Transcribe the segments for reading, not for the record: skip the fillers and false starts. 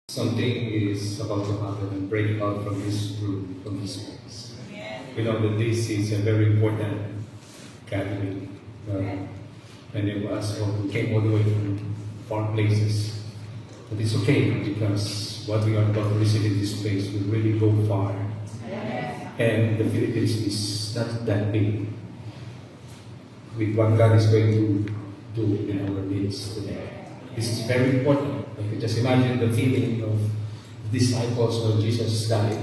Something is about to happen and break out from this room, from this place. We know that this is a very important gathering. Many of us who came all the way from far places. But it's okay because what we are about to receive in this place will really go far. And the Philippines is not that big with what God is going to do in our midst today. This is very important. I can just imagine the feeling of the disciples when Jesus died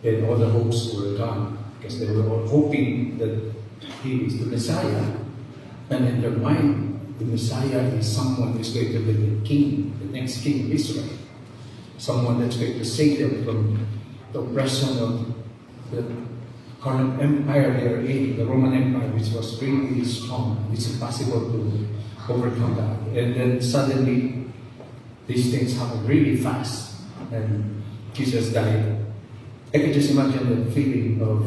and all the hopes were gone because they were all hoping that He is the Messiah. And in their mind, the Messiah is someone who is going to be the king, the next king of Israel. Someone that's going to save them from the oppression of the current empire they are in, the Roman Empire, which was really strong. It's impossible to overcome that. And then suddenly, these things happen really fast. And Jesus died. I can just imagine the feeling of,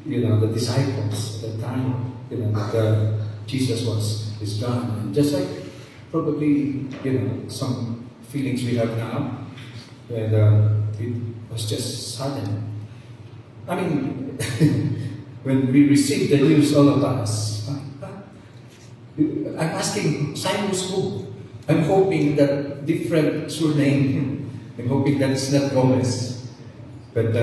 the disciples at the time, that Jesus is gone. And just like probably, some feelings we have now, and it was just sudden. I mean, when we received the news, all of us, I'm asking, Simon's who? I'm hoping that different surname. I'm hoping that it's not Gomez. But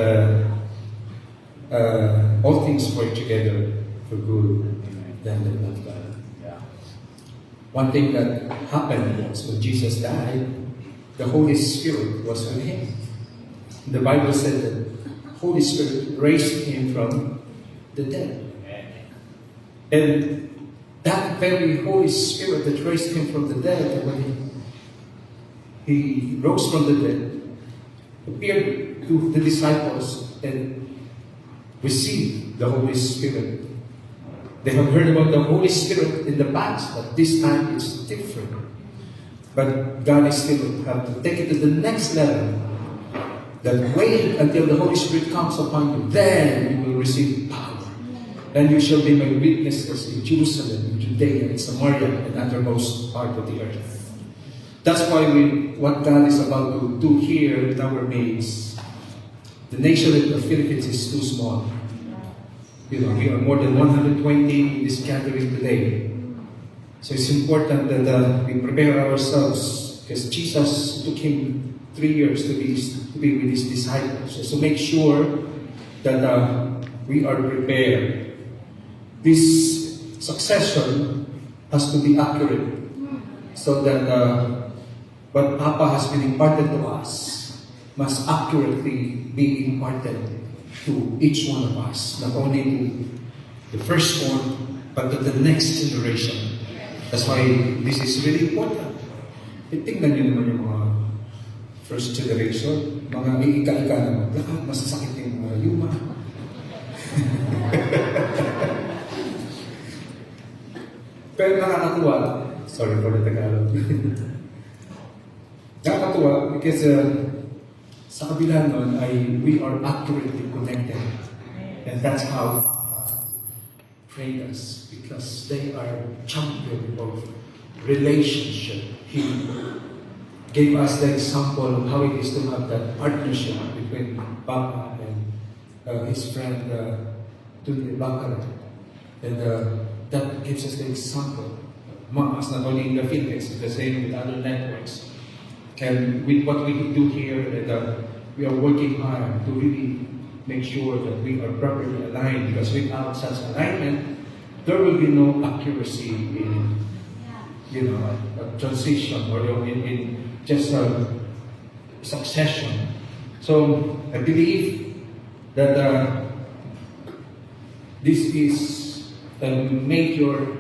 all things work together for good than the love God. One thing that happened was when Jesus died, the Holy Spirit was with Him. The Bible said that the Holy Spirit raised Him from the dead. And that very Holy Spirit that raised Him from the dead, when He rose from the dead, appeared to the disciples and received the Holy Spirit. They have heard about the Holy Spirit in the past, but this time it's different. But God is still have to take it to the next level. That wait until the Holy Spirit comes upon you, then you will receive power. And you shall be my witnesses in Jerusalem, in Judea, in Samaria, and uttermost part of the earth. That's why what God is about to do here in our midst, the nation of the Philippines is too small. We are more than 120 in this gathering today. So it's important that we prepare ourselves because Jesus took Him 3 years to be with His disciples. So make sure that we are prepared. This succession has to be accurate so that what Papa has been imparted to us must accurately be imparted to each one of us, not only to the firstborn, but to the next generation. That's why this is really important. Tingnan niyo naman yung mga first generation, mga iika-ika naman. Lahat masasakit yung mga yuma. Pero nakakatuwa, sorry for the Tagalog. Nakakatuwa because sa kabila nun ay we are accurately connected. And that's how prayed us because they are champion of relationship. He gave us the example of how it is to have that partnership between Papa and his friend Tunde Baccarat. And that gives us the example. Among us, not only in the Philippines, the same with other networks. And with what we do here, we are working hard to really make sure that we are properly aligned because without such alignment, there will be no accuracy in a transition or in just a succession. So I believe that this is a major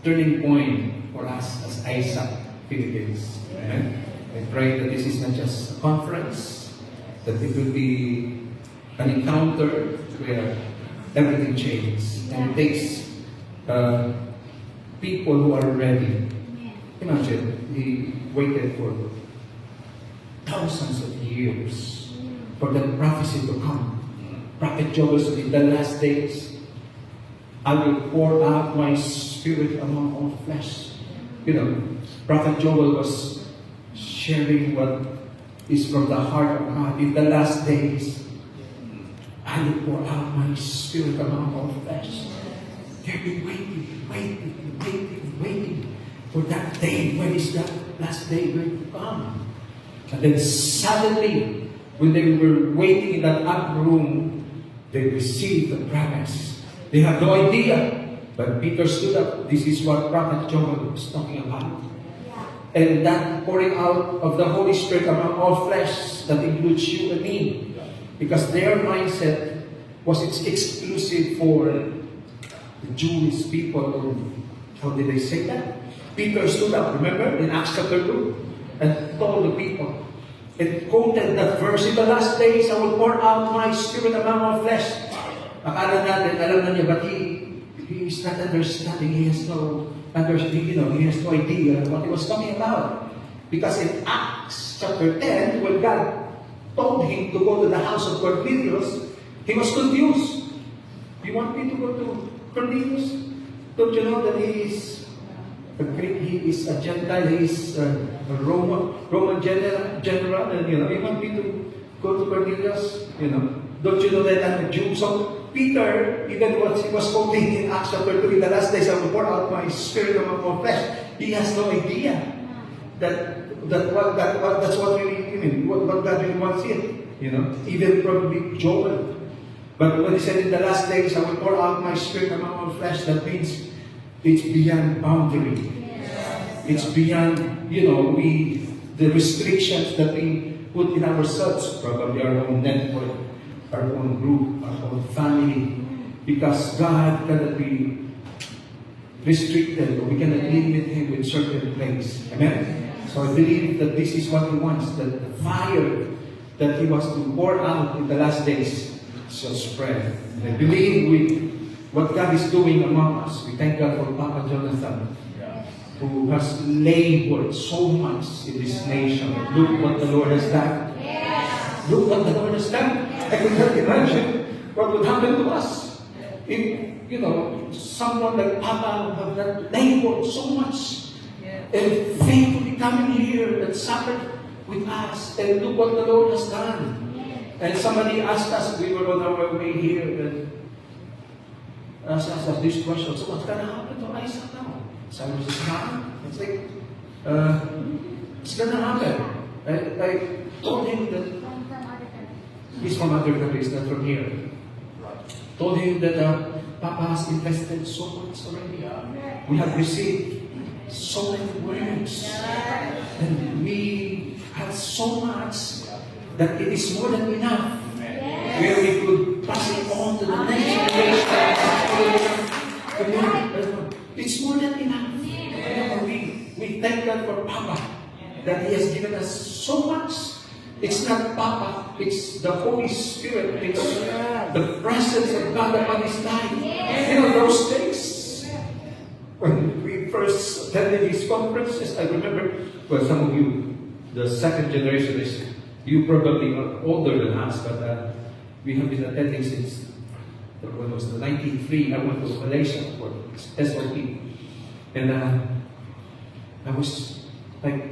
turning point for us as Isaac Philippines. Amen. I pray that this is not just a conference, that it will be an encounter where everything changes. And it takes people who are ready. Imagine, he waited for thousands of years for that prophecy to come. Prophet Joel said, in the last days, I will pour out my spirit among all flesh. Prophet Joel was sharing what is from the heart of God. In the last days, I will pour out my Spirit among all flesh. They've been waiting for that day. When is that last day going to come? And then suddenly, when they were waiting in that upper room, they received the promise. They had no idea. But Peter stood up. This is what Prophet Joel was talking about. And that pouring out of the Holy Spirit among all flesh, that includes you and me. Because their mindset was exclusive for the Jewish people. How did they say that? Peter stood up, remember, in Acts chapter 2, and told the people, and quoted that verse, in the last days I will pour out my Spirit among all flesh. Akala natin, alam na niya, but he is not understanding. He has no understanding, he has no idea what he was talking about. Because in Acts chapter 10, when God told him to go to the house of Cornelius, he was confused. You want me to go to Cornelius? Don't you know that he is a Greek, he is a Gentile, he is a Roman general, and you want me to go to Cornelius? Don't you know that I'm a Jew? So Peter, even what he was quoting in Acts chapter 2, in the last days I will pour out my Spirit among all flesh. He has no idea that's what really, what God really wants it. Even probably Joel. But when he said in the last days I will pour out my Spirit among all flesh, that means it's beyond boundary. Yes. It's beyond, the restrictions that we put in ourselves, probably our own network, our own group, our own family, because God cannot be restricted, or we cannot limit Him with certain things. Amen? So I believe that this is what He wants, that the fire that He wants to pour out in the last days shall spread. And I believe with what God is doing among us, we thank God for Papa Jonathan, who has labored so much in this nation. Look what the Lord has done. Look what the Lord has done. I could not imagine what would happen to us if, someone like Papa would have not labored so much and faithfully coming here and suffered with us. And look what the Lord has done. And somebody asked us, we were on our way here, and asked us this question, so what's going to happen to Isaac now? Somebody says, it's like, it's going to happen. I told him that he's from other countries, not from here. Told him that Papa has invested so much already. We have received so many words. And we have so much that it is more than enough. Where we could pass it on to the next generation. It's more than enough. We thank God for Papa, that He has given us so much. It's not Papa, it's the Holy Spirit. It's the presence of God upon His life. Those things. When we first attended these conferences, I remember, well, some of you, the second generation is, you probably are older than us, but we have been attending since, when was the 1993, I went to Malaysia for SOP. And I was like,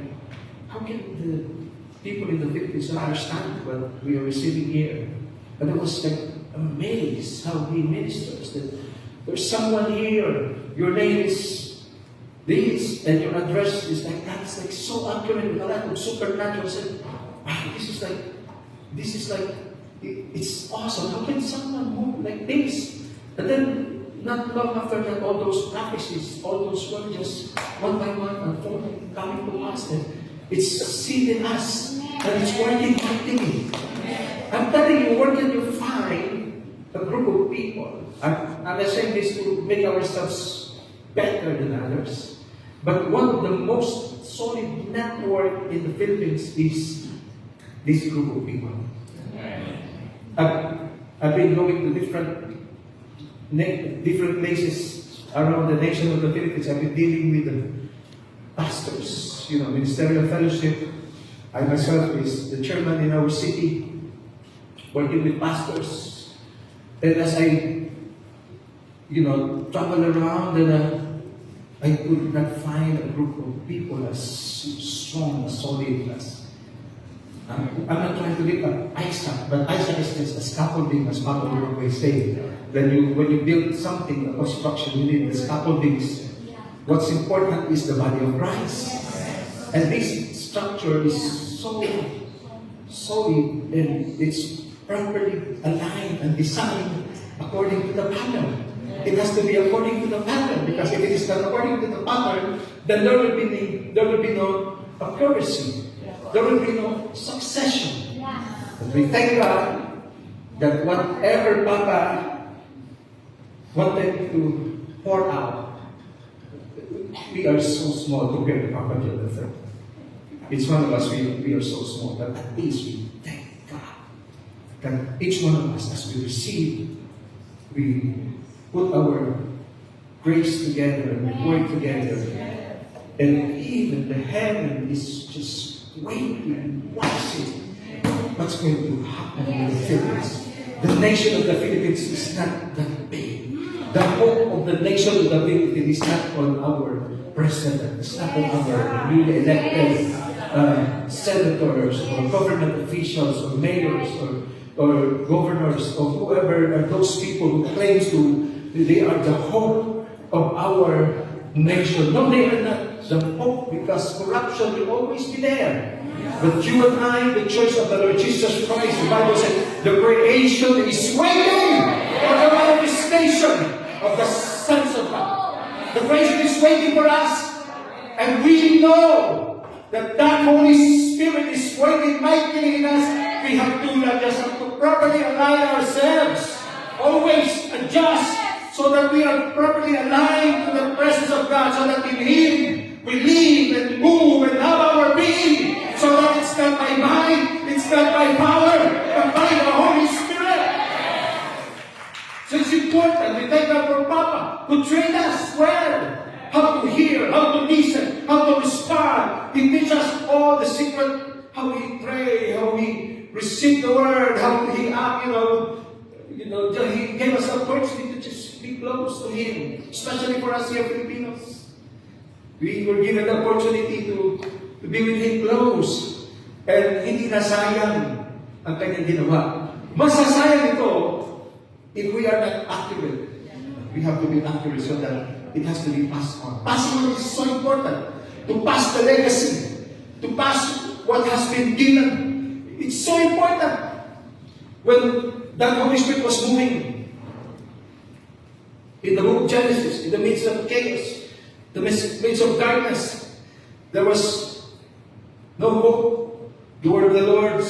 how can the people in the Philippines understand what we are receiving here? And I was like amazed how He ministers, that there's someone here, your name is this, and your address is like that. It's like so accurate with a lot of supernatural. I said, wow, this is like, it's awesome. How can someone move like this? And then, not long after that, all those prophecies, all those words just one by one unfolding, coming to us. And it's a seed in us. And it's working mightily. I'm telling you, where can you find a group of people? I'm not saying this to make ourselves better than others. But one of the most solid network in the Philippines is this group of people. I've been going to different places around the nation of the Philippines. I've been dealing with the pastors, ministerial fellowship. I myself is the chairman in our city, working with pastors. And as I, travel around, and I could not find a group of people as strong, as solid as. I'm not trying to lift up Isaac, but Isaac is just a scaffolding, as Papa will always say. When you build something, a construction, you need the scaffoldings. What's important is the body of Christ. And this structure is so solid and it's properly aligned and designed according to the pattern. It has to be according to the pattern, because if it is not according to the pattern, then there will be no accuracy. There will be no succession. But we thank God that whatever Papa wanted to pour out, we are so small compared to Papa John III. Each one of us, we are so small, but at least we thank God that each one of us, as we receive, we put our grace together and we work together. And even the heaven is just waiting and watching what's going to happen in the Philippines. The nation of the Philippines is not that big. The hope of the nation of the Philippines is not on our president, it's not on our newly elected senators or government officials or mayors or governors or whoever are those people who claims they are the hope of our nation. No, they are not the hope, because corruption will always be there. But you and I, the Church of the Lord Jesus Christ, the Bible says, the creation is waiting for the manifestation of the sons of God. The creation is waiting for us, and we know that Holy Spirit is working mightily in us. We have to just have to properly align ourselves, always adjust, so that we are properly aligned to the presence of God, so that in Him we live and move and have our being, so that it's not by mind, it's not by power, but by the Holy Spirit. So it's important. We thank God for Papa, who trained us well, how to hear, how to listen, how to respond. He teaches us all the secret, how we pray, how we receive the word, how he act, he gave us the opportunity to just be close to Him, especially for us here Filipinos. We were given the opportunity to be with Him close. And hindi nasayang ang kanyang ginawa. Masasayang ito if we are not accurate. We have to be accurate so that it has to be passed on. Passing on is so important. To pass the legacy. To pass what has been given. It's so important. When that Holy Spirit was moving in the book of Genesis, in the midst of chaos, the midst of darkness, there was no hope. The word of the Lord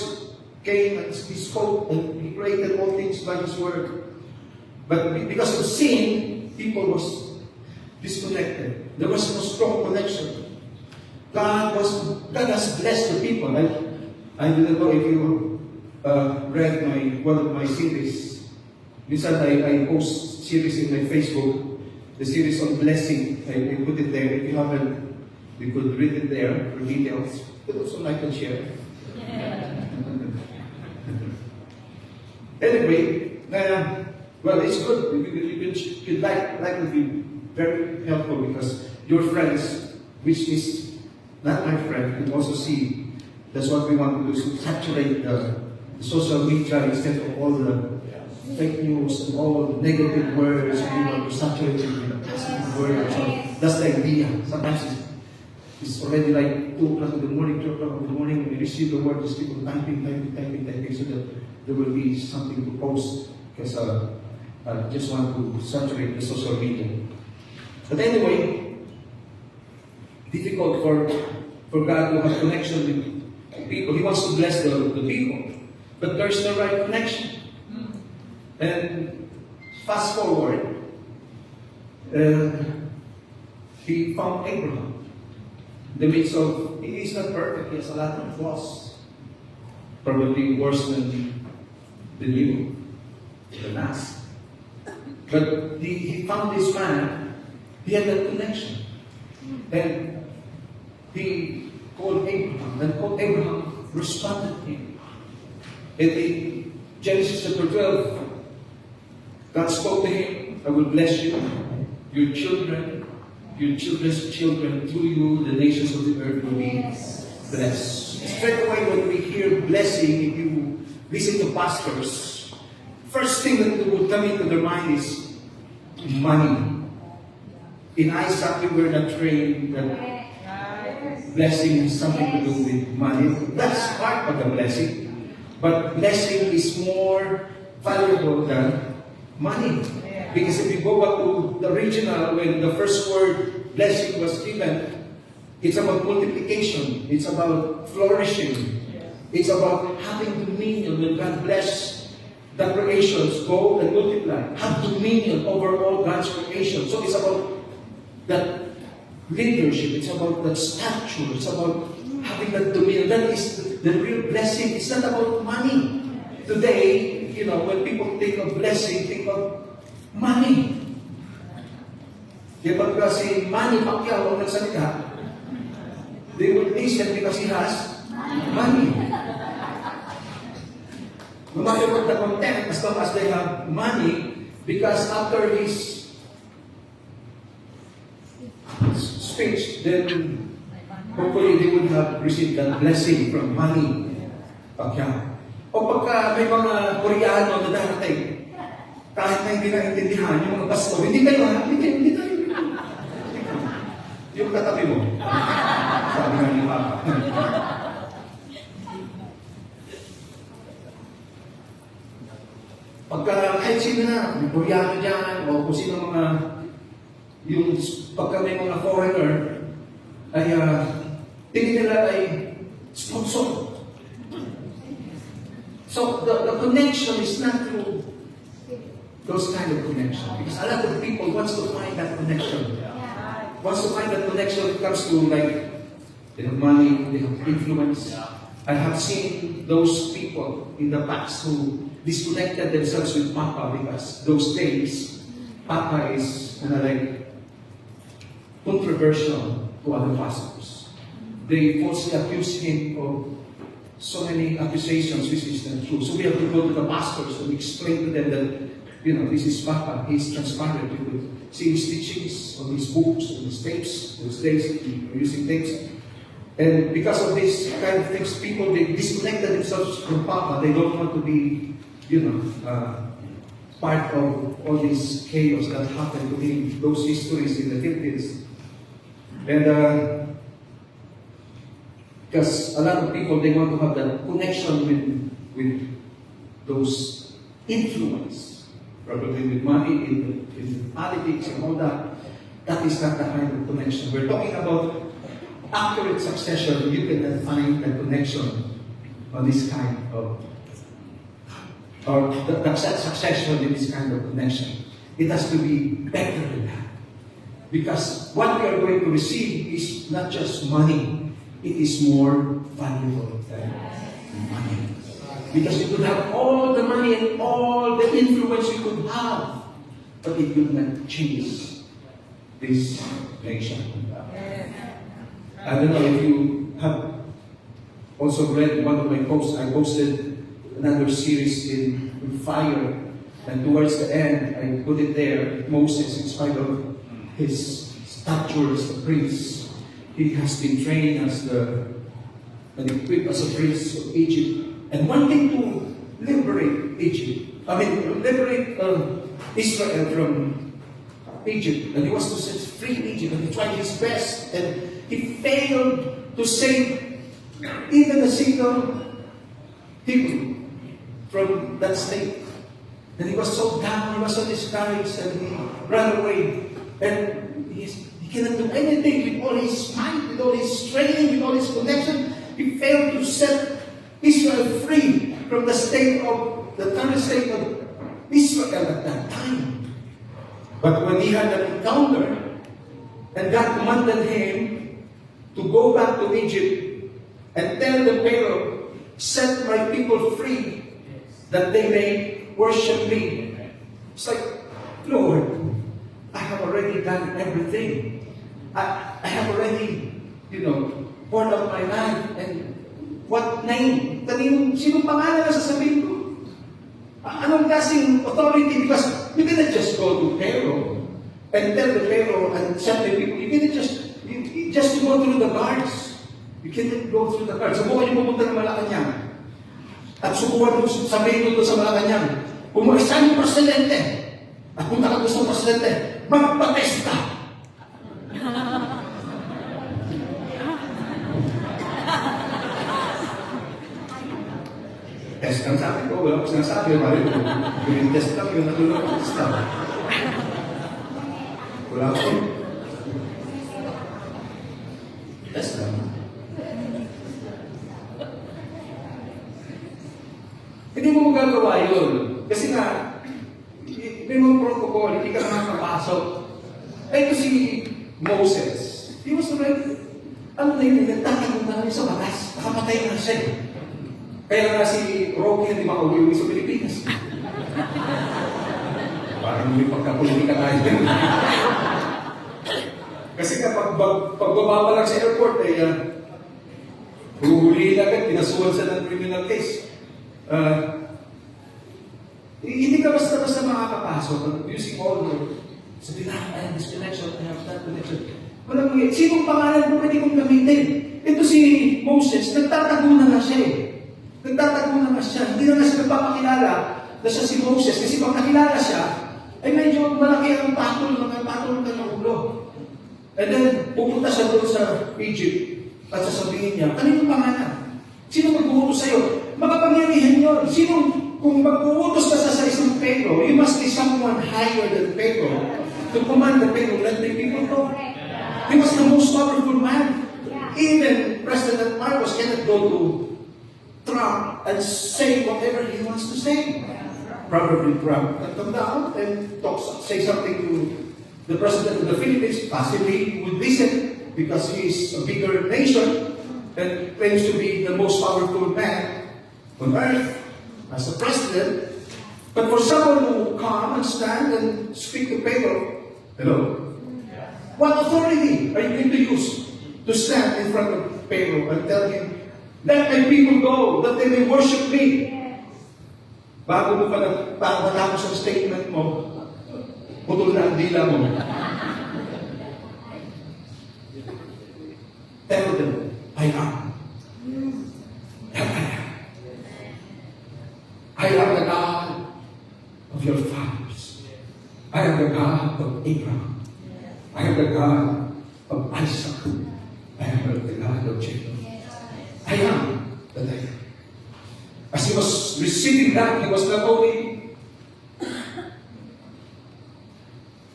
came and He spoke and He created all things by His word. But because of sin, people was disconnected. There was no strong connection. God has blessed the people. I didn't know if you read one of my series. Minsan I post series in my Facebook, the series on blessing. I put it there. If you haven't, you could read it there for details. But also like and share. Anyway, well, it's good. You'd like to be very helpful, because your friends, which is not my friend, can also see. That's what we want to do, to saturate the social media instead of all the fake news and all the negative words. We want to saturate it with the positive words. So that's the idea. Sometimes it's already like 2 o'clock in the morning, 3 o'clock in the morning, when we receive the word, just keep on typing, so that there will be something to post, because I just want to saturate the social media. But anyway, difficult for God to have connection with people. He wants to bless the people, but there's no right connection. And fast forward, he found Abraham. In the midst of, he is not perfect, he has a lot of flaws. Probably worse than you, than us. But he found this man, he had that connection. And he called Abraham, and Abraham responded to him. And in Genesis chapter 12, God spoke to him, I will bless you, your children your children's children, through you, the nations of the earth will be blessed. Straight away when we hear blessing, if you listen to pastors, first thing that would come into their mind is money. In Isaac, we were not trained that blessing has something to do with money. That's part of the blessing. But blessing is more valuable than money. Because if you go back to the original, when the first word blessing was given, it's about multiplication. It's about flourishing. It's about having dominion. When God bless the creations, go and multiply. Have dominion over all God's creation. So it's about that leadership. It's about that stature. It's about having that dominion. That is the real blessing. It's not about money. Today, when people think of blessing, think of money. Kapag kasi Manny Pacquiao ang nagsalita, they will listen because he has money. No matter what the content, as long as they have money, because after his speech, then hopefully they would have received that blessing from Manny Pacquiao. O pagka may mga Koreano na darating, kahit na hindi naintindihan, yung mga basto, hindi tayo. Yung katabi mo. Sabi nga ni Papa. Pagka kahit sino na, may Koreano dyan, o kung sino mga, pagka may mga foreigner, ay tingin nila ay sponsor. So the connection is not through those kind of connection. Because a lot of people wants to find that connection. Wants to find that connection. It comes to like, they have money, they have influence. I have seen those people in the past who disconnected themselves with Papa because those days, Papa is like controversial to other pastors. They falsely accuse him of so many accusations which is not true. So we have to go to the pastors and explain to them that, this is Papa. He's transparent. You could see his teachings on his books, on his tapes. Those days, we were using tapes. And because of this kind of things, people, they disconnected themselves from Papa. They don't want to be, part of all this chaos that happened to him, those histories in the Philippines. And because a lot of people, they want to have that connection with those influence, probably with money, in politics and all that. That is not the kind of connection. We're talking about accurate succession. You cannot find a connection on this kind of, or the succession in this kind of connection. It has to be better than that. Because what we are going to receive is not just money. It is more valuable than money. Because you could have all the money and all the influence you could have, but it will not change this nation. I don't know if you have also read one of my posts. I posted another series in Fire, and towards the end, I put it there. Moses, in spite of his stature as a priest, he has been trained and equipped as a prince of Egypt, and wanting to liberate Egypt. Liberate Israel from Egypt, and he was to set free Egypt, and he tried his best, and he failed to save even a single Hebrew from that state. And he was so down, he was so discouraged, and he ran away. And he cannot do anything with all his might, with all his training, with all his connection. He failed to set Israel free from the current state of Israel at that time. But when he had an encounter, and God commanded him to go back to Egypt and tell the Pharaoh, set my people free, that they may worship me. It's like, Lord, I have already done everything. I have already, poured out my life. And what name? Sino pangalan na sasabihin ko? Anong klaseng authority? Because you cannot just go to Pharaoh and tell the Pharaoh and tell the people, you cannot just to go through the guards. You cannot go through the guards. Subukan niyo pumunta ng Malacanang. At subukan mo sabihin doon sa Malacanang, kung may isang presidente, at kung nakagusto ng presidente, magpatesta. Test ang sabi ko, wala ko sinasabi, mali ko. Yung test lang, yung natulog ko test lang. Wala ko. Test lang. Hindi mo magagawa yun. Kasi nga, may mga protocol, hindi ka nakakapasok. Ito si Moses. He was already, ano na yun, nagtatago na kami sa batas. Nakamatay na siya. Kaya nga si Rocky hindi makauwi sa Pilipinas. Parang may pagkapolitika tayo. Kasi kapag pagbaba pa lang sa airport, ay huhulihin agad, pinasuhan sa ng criminal case. Hindi ka basta-basta makakapasok. Using all the, sabi na, I have this connection, I have that connection. Walang mga, sinong pangalan mo pwede kong gamitin? Ito si Moses, nagtatago na nga siya eh. Nagtatago na nga siya. Hindi na nga siya nagpapakilala na siya si Moses. Kasi pag nakilala siya, ay medyo malaki ang patol ng ulo. And then, pupunta siya doon sa Egypt at sasabihin niya, kanino pangalan? Sino mag-uutos sa'yo? Makapangyarihan yun. Kung mag-uutos ka sa isang Pharaoh, you must be someone higher than Pharaoh to command the Pharaoh, let the people go. He was the most powerful man. Even President Marcos cannot go to Trump and say whatever he wants to say. Probably Trump can come down and say something to the President of the Philippines. Possibly he would listen because he is a bigger nation and claims to be the most powerful man on earth as a president. But for someone who come and stand and speak to Pharaoh, hello? What authority are you going to use to stand in front of Pharaoh and tell him, let my people go, that they may worship me? Bago mo pa matapos ang statement mo, putol na ang dila mo. Tell them, I am. I am the God of your fathers. I am the God of Abraham. I am the God of Isaac. I am the God of Jacob. I am that I am. As he was receiving that, he was not only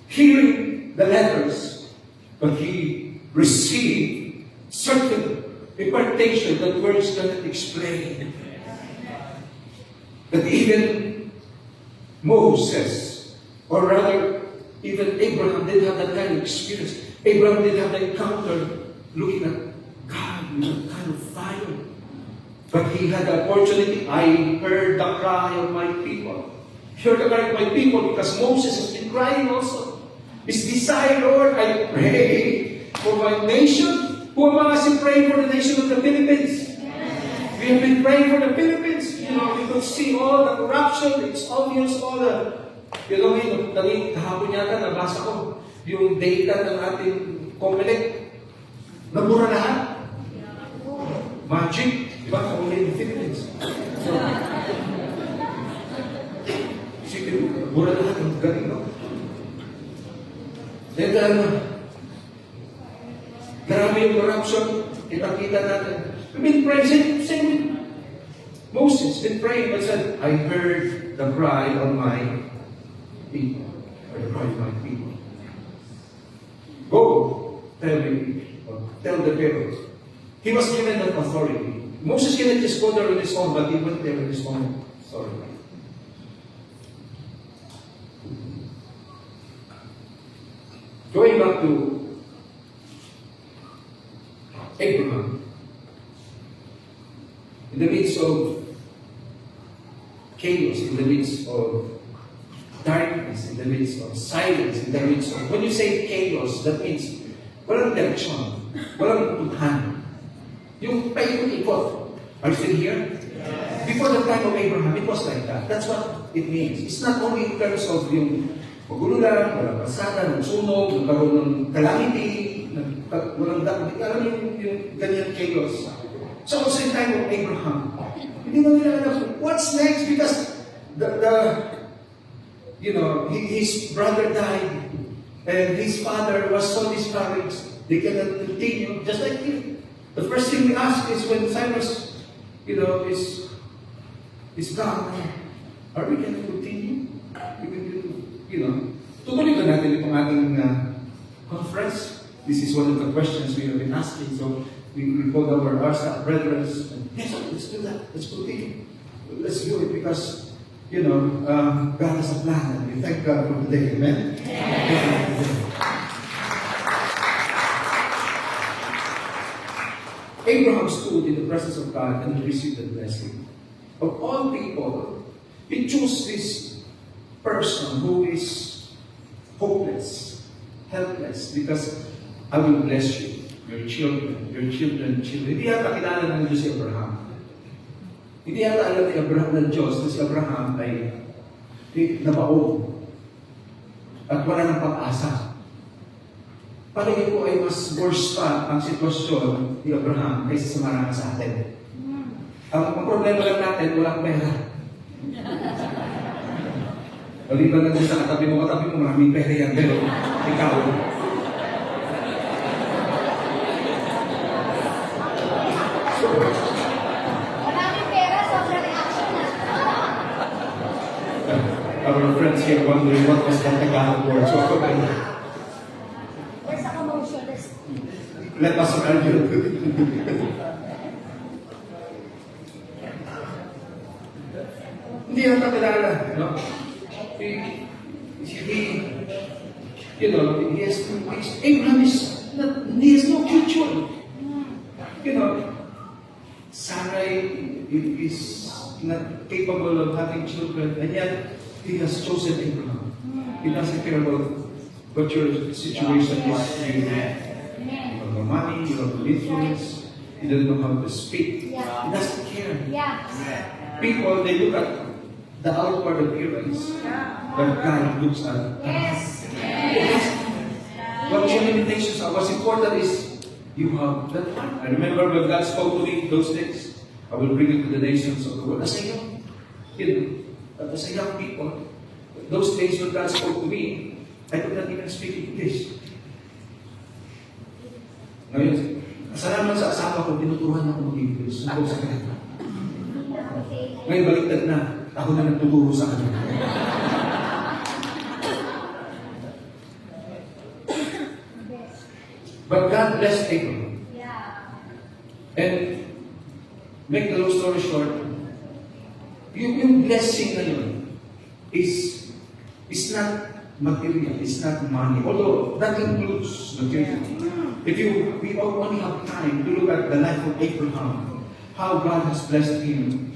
hearing the letters, but he received certain impartation that words cannot explain. That even Moses, or rather, even Abraham didn't have that kind of experience. Abraham didn't have the encounter looking at God with that kind of fire. But he had the opportunity. I heard the cry of my people. Heard the cry of my people because Moses has been crying also. His desire, Lord, I pray for my nation. Who am I to pray for the nation of the Philippines? We have been praying for the Philippines. You know, we could see all the corruption. It's obvious, all the... You know, kahapon yata, nabasa ko yung data ng ating COMELEC. Nabura lahat. Magic. Diba? Only in the Philippines. So, sige, nabura lahat. Ang galing, no? Then, grabe yung corruption. Kita-kita natin. We've been praying, same with Moses, been praying, but said, I heard the cry of my people. Or the cry of my people. Go, tell the Pharaoh. He was given that authority. Moses cannot just go there on his own, but he went there on his own authority. Going back to Abraham, in the midst of chaos, in the midst of darkness, in the midst of silence, in the midst of... When you say chaos, that means walang direction, walang tuhan. Yung paikot-ikot. Are you still here? Yes. Before the time of Abraham, it was like that. That's what it means. It's not only in terms of yung magulo lang, walang kalsada, nagsunog, nagkaroon ng calamity, walang dapat, alam yung ganyan chaos. So also in time of Abraham, hindi na nila alam, what's next? Because his brother died, and his father was so discouraged, they cannot continue, just like him. The first thing we ask is when Cyrus, is gone, are we going to continue? Tutuloy ba natin itong ating conference? This is one of the questions we have been asking. So we called our staff brethren, yes, let's do that. Let's continue. Let's do it because, God has a plan, and we thank God for today. Amen? Abraham stood in the presence of God and received the blessing. Of all people, he chose this person who is hopeless, helpless, because I will bless you, your children. Hindi yata kilala ng Diyos si Abraham. Hindi yata alam ni Abraham ng Diyos na si Abraham ay nabaon at wala ng pag-asa. Palagay ko ay mas worse pa ang sitwasyon ni Abraham kaysa sa marami sa atin. Ang problema lang natin, walang pera. Maliban na sa katabi mo, maraming pera yan, pero ikaw. Maraming pera, sobrang reaction na. Our friends here wondering what was that Tagalog word. So, There's a commotion. let us argue. Hindi natin kilala, no? Abraham he has no future. Sarai is not capable of having children, and yet he has chosen Abraham. He doesn't care about what your situation is. You have no money, you have no influence, you don't know how to speak. Yeah. He doesn't care. Yeah. People, they look at the outward appearance, but God looks at Yes. what your limitations are. What's important is you have that heart. I remember when God spoke to me those days, I will bring it to the nations of the world. As a young kid, as a young people, those days when God spoke to me, I could not even speak English. Ngayon, kasalanan sa asawa ko, tinuturuan ako mag-English. Ako sa kanya. Ngayon, baliktad na. Ako na nagtuturo sa kanya. But God blessed Abraham. Yeah. And make the long story short, yung blessing na yun is not material, it's not money. Although that includes material. We only have time to look at the life of Abraham, how God has blessed him.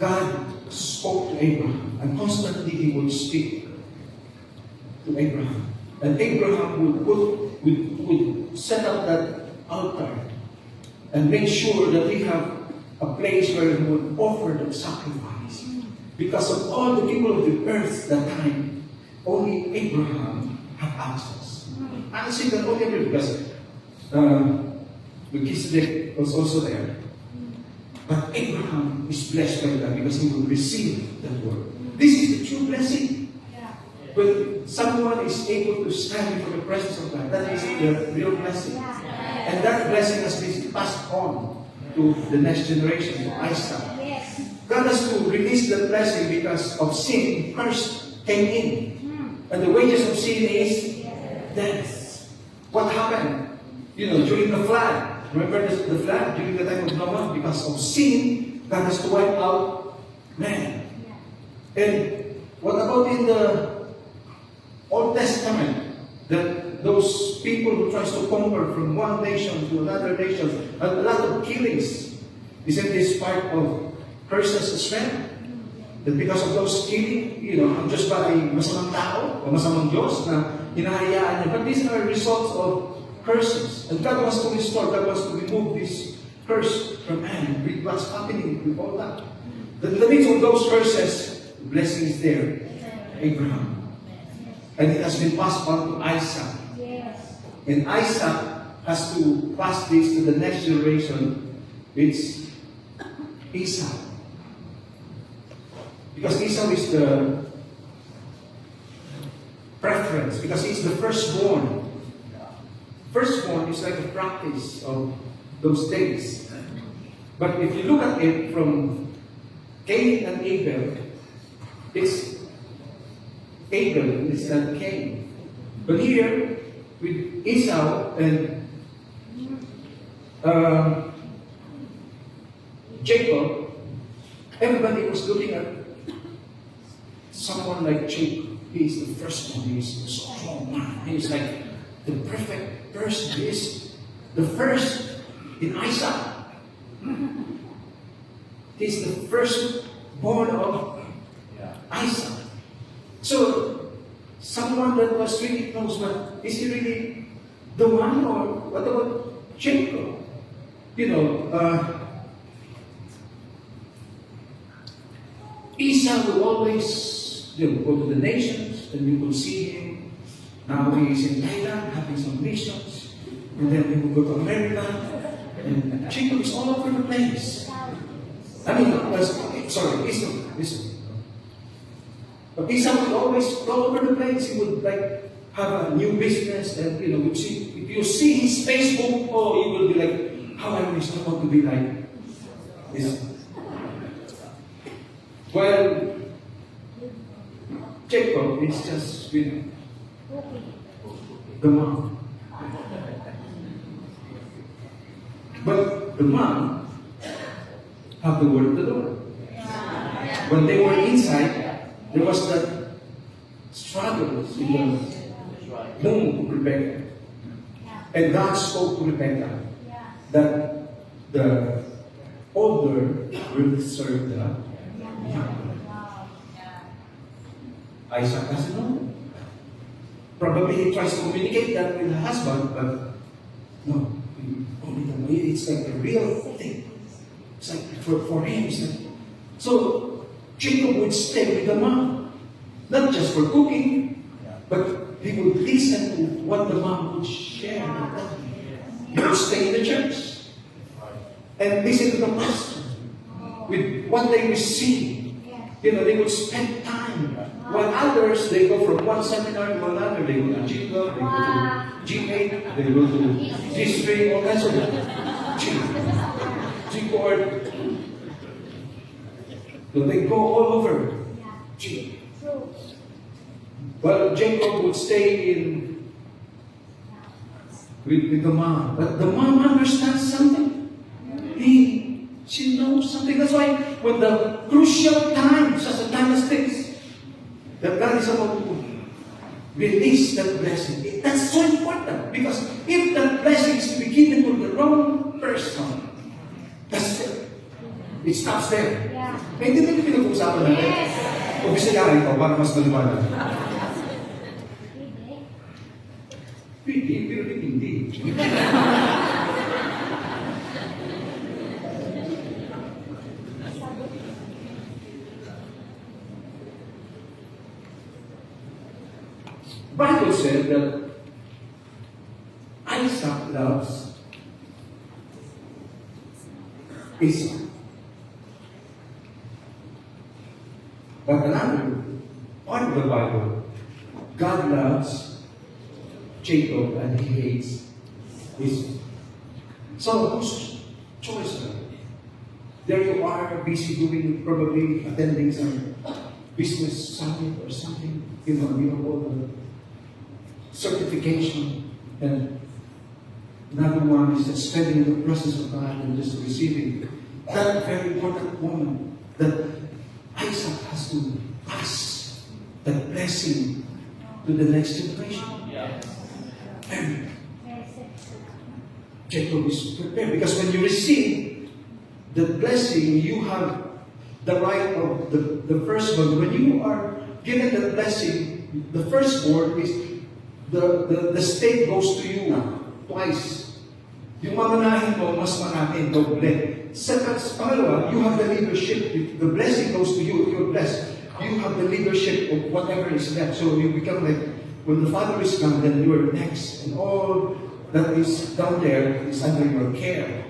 God spoke to Abraham, and constantly he would speak to Abraham. And Abraham would set up that altar and make sure that he have a place where he would offer the sacrifice. Because of all the people of the earth that time, only Abraham had access. I'm saying that only Abraham, because Melchizedek was also there. But Abraham is blessed by God because he will receive that word. This is the true blessing. Yeah. When someone is able to stand before the presence of God, that is the real blessing. Yeah. And that blessing has been passed on to the next generation, to Isaac. Yes. God has to release that blessing because of sin first came in. And the wages of sin is death. What happened? During the flood. Remember the flood during the time of Noah? Because of sin, God has to wipe out man. And what about in the Old Testament? That those people who tries to conquer from one nation to another nation, a lot of killings. Isn't this part of curses as well? That because of those killing, ang Diyos ba ay masamang tao o masamang Diyos na hinahayaan niya? But these are results of curses. And God wants to restore, God wants to remove this curse from man. Read what's happening with all that. In the midst of those curses, blessing is there. Abraham. And it has been passed on to Isaac. Yes. And Isaac has to pass this to the next generation. It's Esau. Because Esau is the preference, because he's the firstborn. Firstborn is like a practice of those days. But if you look at it from Cain and Abel, it's Abel, it's not Cain. But here, with Esau and Jacob, everybody was looking at someone like Jacob. He is the firstborn, he is a strong man. He is like the perfect person. He is the first in Isaac. He is the firstborn of Isaac. So, someone that was really close, but is he really the one, or what about Jacob? You know, Esau will always go to the nations, and you will see him. Now he is in Thailand having some missions, and then he will go to America, and Jacob is all over the place. I mean, Esau. But Esau would always go over the place. He would like have a new business, and you see, if you see his Facebook, oh, you will be like, how I wish I want to be like this. Well, Jacob is just with the mom. But the mom have the word of the Lord. When they were inside, there was that struggle in the womb of Rebecca. And God spoke to Rebecca that the older will serve the younger. Isaac doesn't know. Probably he tries to communicate that with her husband, but no, it's like a real thing. It's like for him, it's like, so Jacob would stay with the mom, not just for cooking, but he would listen to what the mom would share. He would stay in the church and listen to the pastor with what they receive. They would spend time. While others, they go from one seminar to another. They go to G12, they go to G8, they go to G3, all kinds of G-board. So they go all over. Well, Jacob would stay with the mom. But the mom understands something. She knows something. That's why when the crucial times, as a time as this, that God is about to release that blessing. That's so important. Because if that blessing is to be given to the wrong person, that's it. It stops there. May hindi natin pinag-uusapan natin. Kung bisayari ko, para mas maliwanag. Hindi, pero hindi. Bible said that Isaac loves Esau. But another part of the Bible, God loves Jacob and he hates Esau. So whose choice are you? There you are, busy doing, probably attending some business summit or something, all the certification, and another one is just spending in the presence of God and just receiving that very important moment that Isaac has to pass that blessing to the next generation. And Jacob is prepared because when you receive the blessing, you have the right of the firstborn. When you are given the blessing, the firstborn is the state goes to you twice. Yung mamanahin mo, mas marami, doble. Sa pangalawa, you have the leadership. The blessing goes to you if you're blessed. You have the leadership of whatever is left. So you become like when the father is gone, then you are next. And all that is down there is under your care.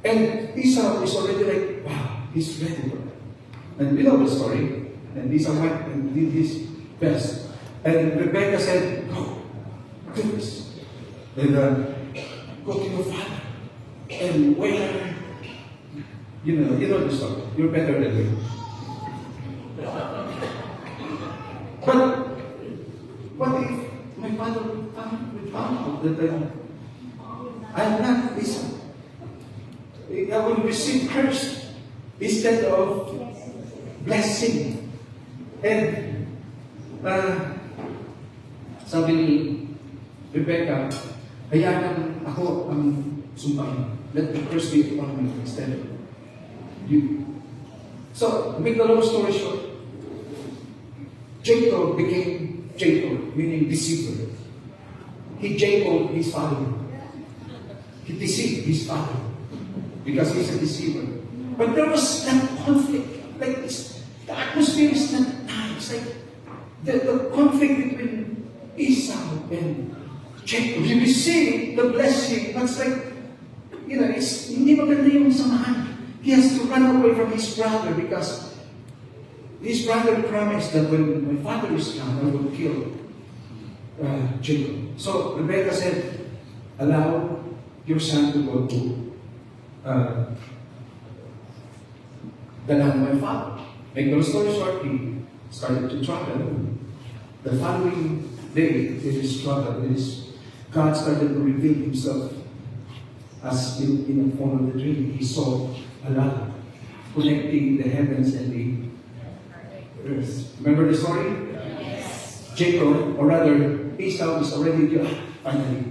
And Esau is already like, wow, he's ready for that. And we know the story. And Esau went and did his best. And Rebecca said, go, do this. And go to your father. And where, you know the story. You're better than me. But what if my father would find out that I'm not Esau? I will receive curse instead of blessing. And sabi ni Rebecca, hayaan ako ang sumpahin. Let the curse be upon me instead of you. So, make the long story short, Jacob became Jacob, meaning deceiver. He Jacob his father. He deceived his father because he's a deceiver. But there was that conflict. Like this, the atmosphere is not nice. Like the conflict between Esau and Jacob. You receive the blessing, but it's like, it's hindi maganda yung samahan. He has to run away from his brother because his brother promised that when my father is gone, I will kill Jacob. So Rebecca said, allow your son to go to the land of my father. Make the story short, he started to travel. The following day, in his struggle, God started to reveal himself as in the form of the dream. He saw a ladder connecting the heavens and the earth. Remember the story? Yes. Jacob, or rather, Esau is already finally.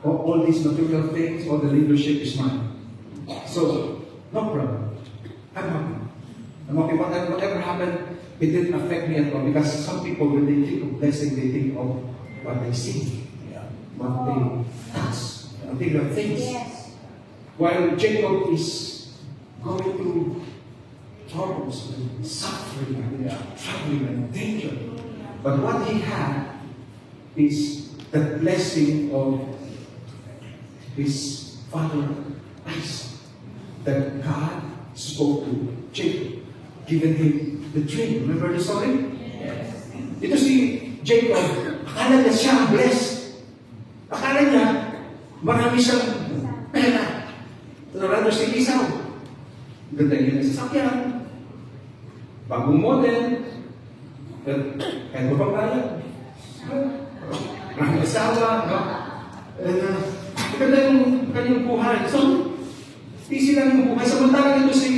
All these material things, all the leadership is mine. So, no problem. I'm happy. I'm happy. Whatever happened, it didn't affect me at all. Because some people, when they think of blessing, they think of what they see, what they touch, material things. Yes. While Jacob is going through troubles and suffering and traveling and danger. But what he had is the blessing of his father Isaac, that God spoke to Jacob, giving him the dream. Remember the story? Yes. Ito si Jacob, akala niya siya ang blessed. Akala niya, marami siyang pera. Rather si Esau, ganda niya ng sasakyan, bagong model, kahit mapapala, maraming asawa, no? Ganda yung kanyang buhay. So, easy lang yung buhay. Samantalang ito si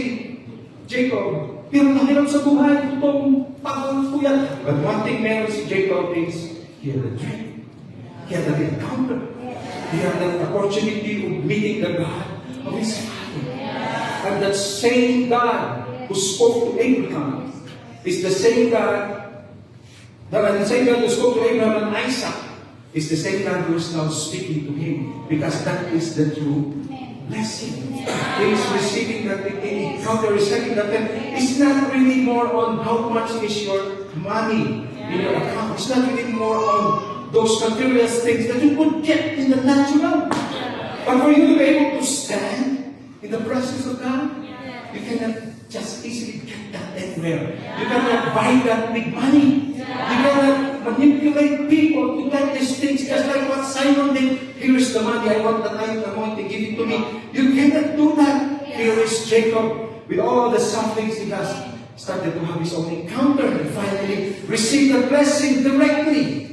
Jacob, pero nahiram sa buhay, itong pagpuyat. But one thing meron si Jacob is, he had a dream. He had an encounter. He had an opportunity of meeting the God of his father. And that same God who spoke to Abraham is the same God, the same God who spoke to Abraham and Isaac is the same God who is now speaking to him, because that is the true blessing. He is receiving that encounter, receiving that. It's not really more on how much is your money in your account. It's not really more on those material things that you could get in the natural. But for you to be able to stand in the presence of God, you cannot just easily get that anywhere. You cannot buy that with money. You cannot manipulate people to get these things. Just like what Simon did. Here is the money. I want that I want to give it to me. You cannot do that. Here is Jacob with all the sufferings he has started to have his own encounter and finally received the blessing directly.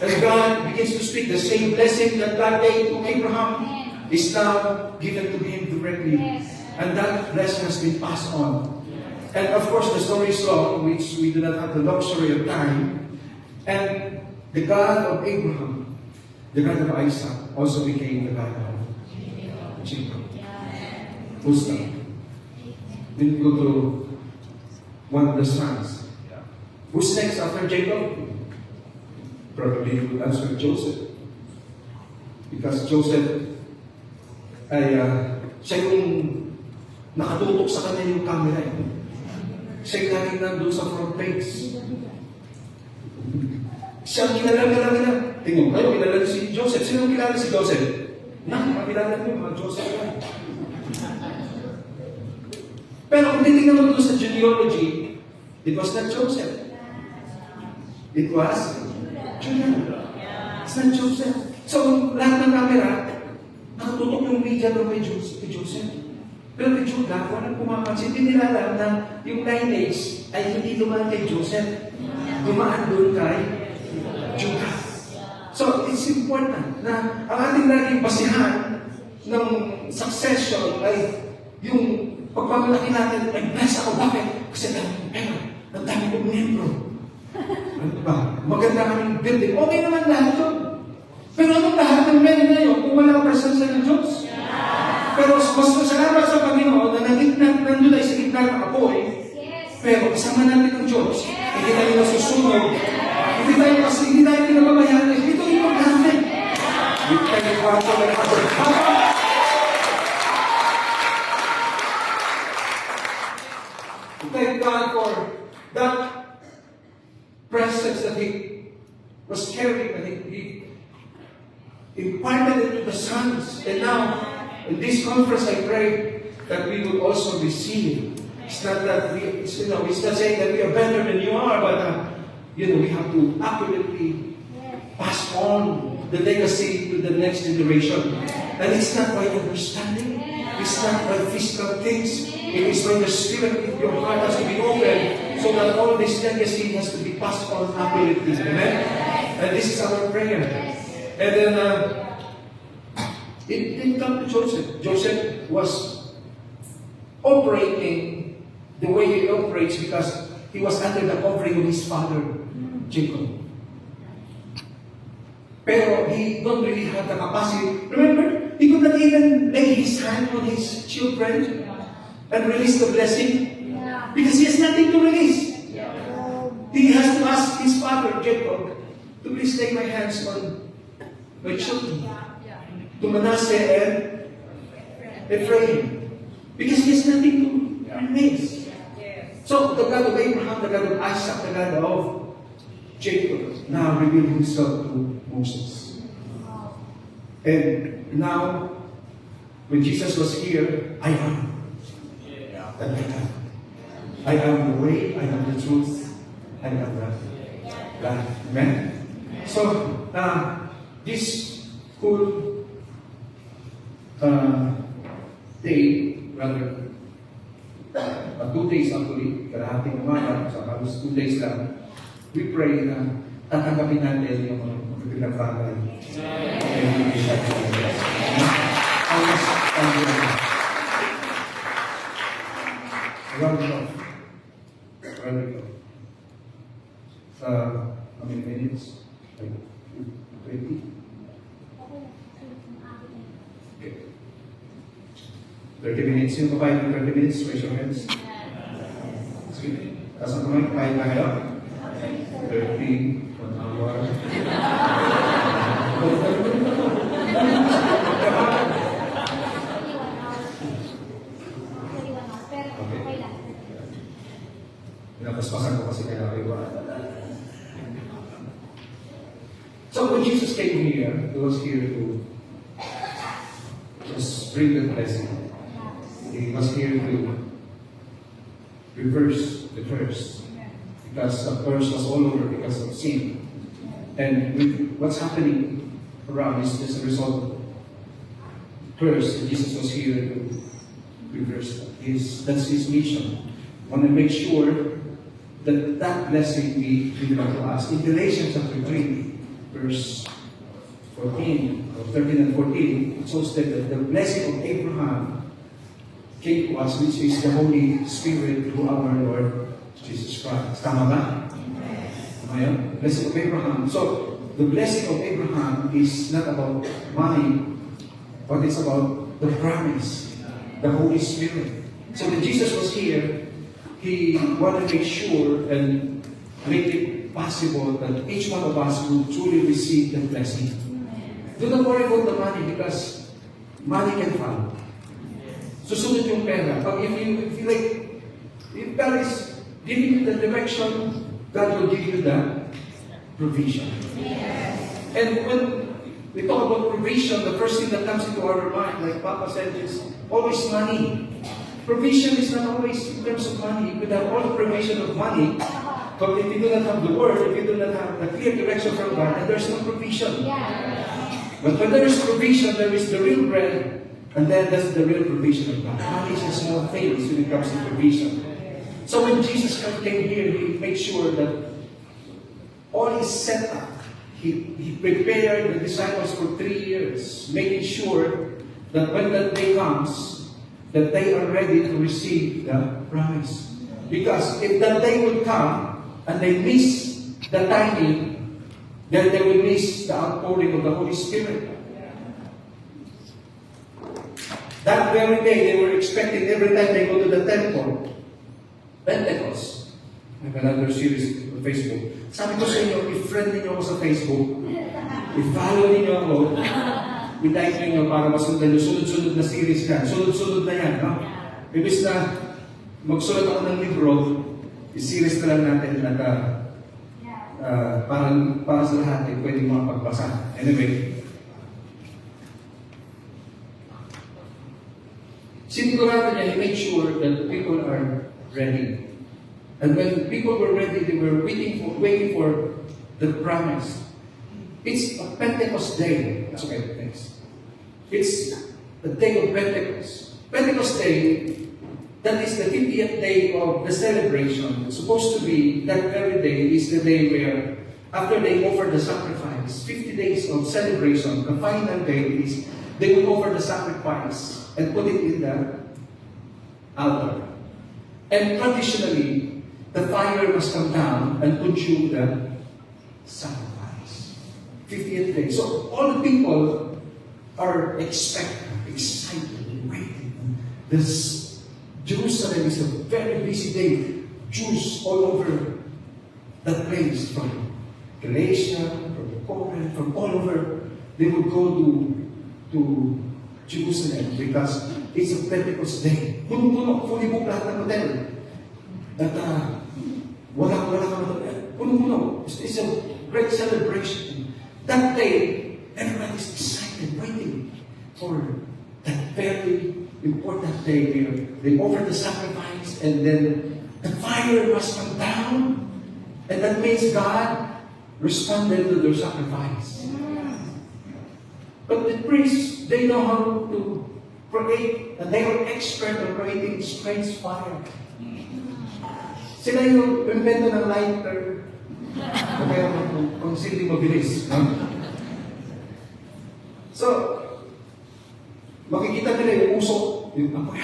As God begins to speak, the same blessing that God gave to Abraham is now given to him directly. And that blessing has been passed on. And of course, the story is long, which we do not have the luxury of time. And the God of Abraham, the God of Isaac, also became the God of Jacob. Who's that? Then go to one of the sons. Who's next after Jacob? Probably you would answer Joseph. Because Joseph ay siya yung nakatutok sa kanya yung camera. Siya yung laging nandun sa front page. Siya kilala. Tingnan mo kayo, kilala si Joseph. Sino kilala si Joseph? Makilala niyo, mga Joseph yan. Pero kung titignan mo doon sa genealogy, it was not Joseph. It was Judah. It's not Joseph. So, lahat ng camera, nakatutok yung media doon kay Joseph. Pero kay Judah, walang pumapansin. Hindi nila alam na yung lineage ay hindi dumaan kay Joseph. Dumaan doon kay Judah. So, it's important na ang ating laging basihan ng succession ay yung pagpamalaki natin ay bless ako. Bakit? Kasi ang dami kong pera, ang dami kong membro. Ano ba? Maganda kaming building. Okay naman lahat yun. Pero anong lahat ng men na yun kung walang presensya ng Diyos? Pero mas masalamat sa Panginoon na nandun ay sa gitna ng apoy, pero kasama natin ng Diyos, hindi tayo nasusunod. Hindi tayo pinababayaan. Ito yung importante. Hindi tayo pinababayaan. Thank God for that presence that He was carrying, and He imparted it to the sons. And now, in this conference, I pray that we will also receive. It's not that it's not saying that we are better than you are, but we have to accurately pass on the legacy to the next generation. And it's not by understanding, it's not by physical things, it is by the Spirit. If your heart has to be open, so that all this legacy has to be passed on accurately. Amen? And this is our prayer. And then, it didn't come to Joseph. Joseph was operating the way he operates because he was under the covering of his father, Jacob. Pero he don't really have the capacity. Remember, he could not even lay his hand on his children and release the blessing because he has nothing to release. He has to ask his father, Jacob, to please lay my hands on my children, to Manasseh and Ephraim, because he has nothing to release. So the God of Abraham, the God of Isaac, the God of Jacob now revealed himself to Moses. And now, when Jesus was here, I am that I am. I am the way, I am the truth, I am the life. Amen? So, this whole day, rather, 2 days actually, kalahating umaga, sa halos 2 days lang, we pray na tatanggapin natin yung mga pinagbagay. Round it off. How many minutes? Like 20? Okay. 30 minutes. Yung kapain ng 30 minutes, raise your hands. Sige. Taas ang kamay, kapain na kayo. 30, 1 hour. Pinapaspasan ko kasi kaya kayo. So when Jesus came here, He was here to just bring the blessing. He was here to reverse the curse. Because the curse was all over because of sin. And with what's happening around is just a result of curse. And Jesus was here to reverse that. That's His mission. I want to make sure that that blessing be given to us. In Galatians chapter 3, verse 14, or 13 and 14, it shows that the blessing of Abraham came to us, which is the Holy Spirit through our Lord Jesus Christ. Tama ba? Amen? Blessing of Abraham. So, the blessing of Abraham is not about money, but it's about the promise, the Holy Spirit. So when Jesus was here, He wanted to make sure and make it possible that each one of us will truly receive the blessing. Do not worry about the money because money can follow. Susunod yung pera. Pag if God is giving you the direction, God will give you the provision. And when we talk about provision, the first thing that comes into our mind, like Papa said, is always money. Provision is not always in terms of money. You could have all the provision of money, but if you do not have the word, if you do not have the clear direction from God, then there's no provision. But when there is provision, there is the real bread, and then that's the real provision of God. Money is a small thing when it comes to provision. So when Jesus came here, He made sure that all is set up. He prepared the disciples for 3 years, making sure that when that day comes, that they are ready to receive the promise. Because if that day will come, and they miss the timing, then they will miss the outpouring of the Holy Spirit. That very day, they were expecting every time they go to the temple, Pentecost. I have another series on Facebook. Sabi ko sa inyo, i-friend niyo ako sa Facebook, i-follow niyo ako, i-like niyo para masundan yung sunod-sunod na series yan. Sunod-sunod na yan, no? Ibig na magsulat ako ng libro, i-series na lang natin at para sa lahat ay pwede makapagbasa. Anyway, sinigurado niya, he made sure that people are ready. And when people were ready, they were waiting for the promise. It's a Pentecost day. That's okay, thanks. It's the day of Pentecost. Pentecost Day, that is the 50th day of the celebration. It's supposed to be, that very day is the day where, after they offer the sacrifice, 50 days of celebration, the final day is, they will offer the sacrifice and put it in the altar. And traditionally, the fire must come down and consume the sacrifice. 50th day. So all the people are expectant, excited, waiting. This Jerusalem is a very busy day. Jews all over that place, from Galatia, from Corinth, from all over, they would go to Jerusalem because it's a Pentecost day. Puno-puno, fully booked lahat ng hotel. At wala puno-puno. It's a great celebration. That day, everyone is excited, waiting for that very important day where they offer the sacrifice and then the fire must come down. And that means God responded to their sacrifice. But the priests, they know how to create, and they are expert on creating strange fire. Sila yung invento ng lighter. O kaya kung sindi mabilis. No? So, makikita nila yung usok, yung apoy.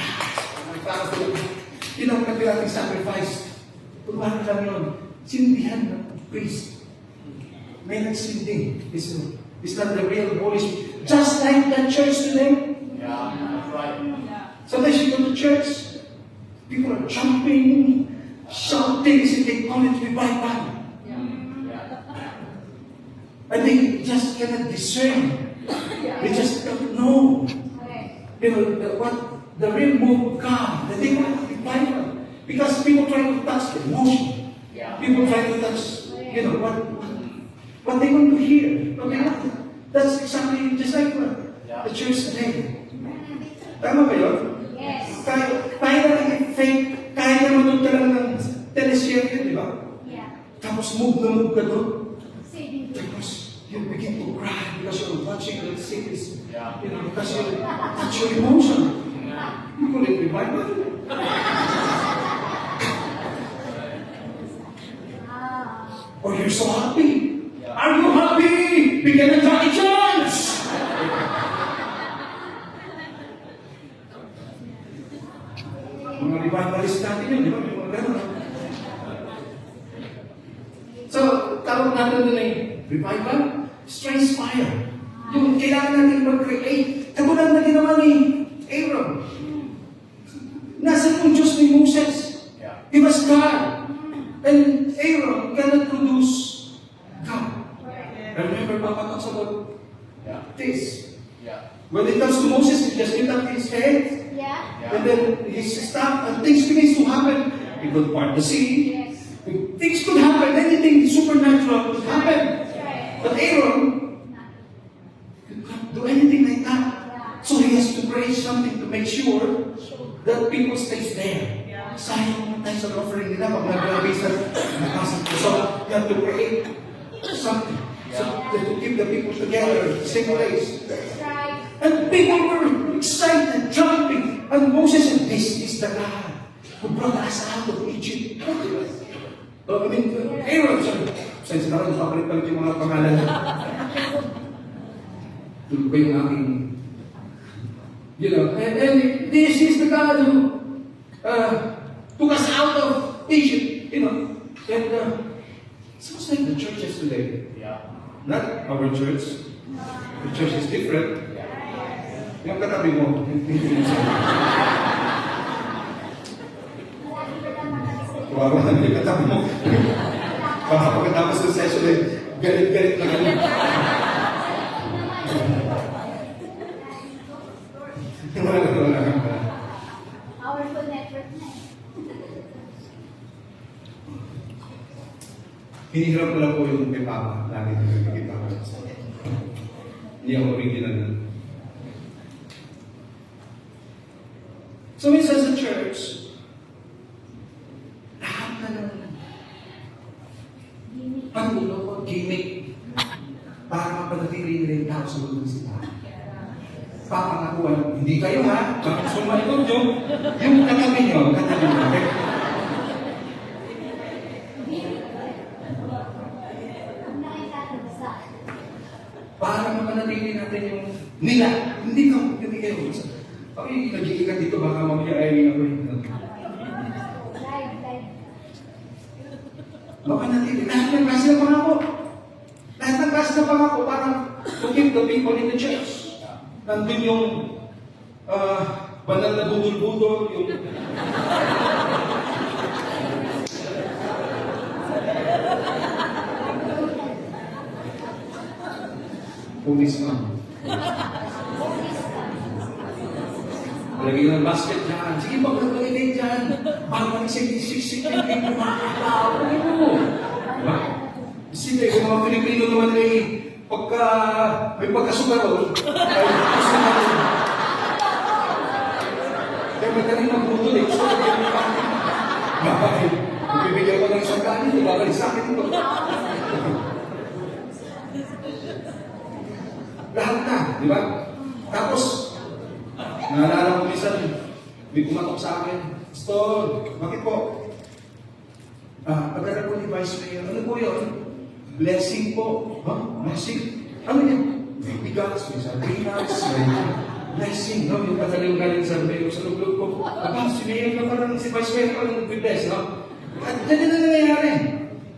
Yun ang naglating sacrifice. Tulungan lang yun. Sindihan ng priest. May nagsindi. It's not the real Holy Spirit. Just like the church today. Yeah, that's right. Sometimes you go to church, people are jumping, shouting, they call it revival. And they just cannot discern. They just don't know. You know, what the real move of God, that they want revival. Because people try to touch the emotion. People try to touch, you know, what they want to hear. What they want. That's exactly just like the church today. Tama ba yun? Yes. Kaya natin i-fake, kaya na manood ka lang ng teleserye, di ba? Yeah. Tapos move ka doon. Saving grace. Tapos you begin to cry because you're watching the series. Yeah. You know, because it's your emotion. You call it revival. Or you're so happy. Are you happy? Bigyan ng Johnny Jones! Mga revivalist natin yun, di ba? Mga ganun. So, tawag natin doon ay revival, strange fire. Yung kailangan natin mag-create. Kagulan na ginawa ni Aaron. Nasa yung Diyos ni Moses. He was God. And Aaron cannot produce God. I remember Papa talks about this. When it comes to Moses, he just lift up his head. Yeah. And then his staff, and things begin to happen. He could part the sea. Yes. Things could happen, anything, supernatural would happen. But Aaron could not do anything like that. So he has to pray something to make sure that people stays there. Sayang tayo sa offering nila pag nag-grabe sa nakasal ko. So you have to pray something. So to keep the people together, same place. And people were excited, jumping. And Moses said, this is the God who brought us out of Egypt. Aaron said, since na rin, papalit-palit yung mga pangalan niya. Tuloy ko yung aking, and this is the God who took us out of Egypt, and sounds like the churches today. Not our church. The church is different. Yung katabi mo, hindi mo sa'yo. Kawawa na yung katabi mo. Baka pagkatapos ng session ay galit-galit na kanya. Powerful network na. Hinihirap ko lang po yung kay Papa. Lagi ko yung kay Papa. Hindi ako original na. So it says the church, lahat na lang pangulo o gimmick para mapanatili nila yung tao sa mundo sila. Papangakuan, hindi kayo ha, bakit sumalikod yung katabi nyo, para mapanatili natin yung nila, hindi kayo. Okay, nag-iingat dito, baka mamaya ay mapanatili. Lahat ng klase ng pangako. Lahat ng klase ng pangako parang to keep the people in the church. Nandun yung banal na budol-budol, yung pumis ka. Lagay ng basket dyan. Sige, maglagay din dyan. Parang siksik yung mga tao. Diba? Sige, kung mga Pilipino naman ay pagka may pagkasugarol, ay gusto natin. Kaya magaling ng buto eh. Gusto natin yung pangin. Bakit? Kung bibigyan ko ng isang kanin, babalik sa akin ito. Lahat na, di ba? Tapos, naalala ko minsan, may kumatok sa akin, Pastor, bakit po? Pagkara po ni Vice Mayor, ano po yun? Blessing po. Blessing? Ano yun? May bigas, may sardinas, may blessing, no? Yung pataling galing sa Mayor sa loob ko. Si Mayor na parang si Vice Mayor parang nag-bless, no? At ganyan na nangyayari.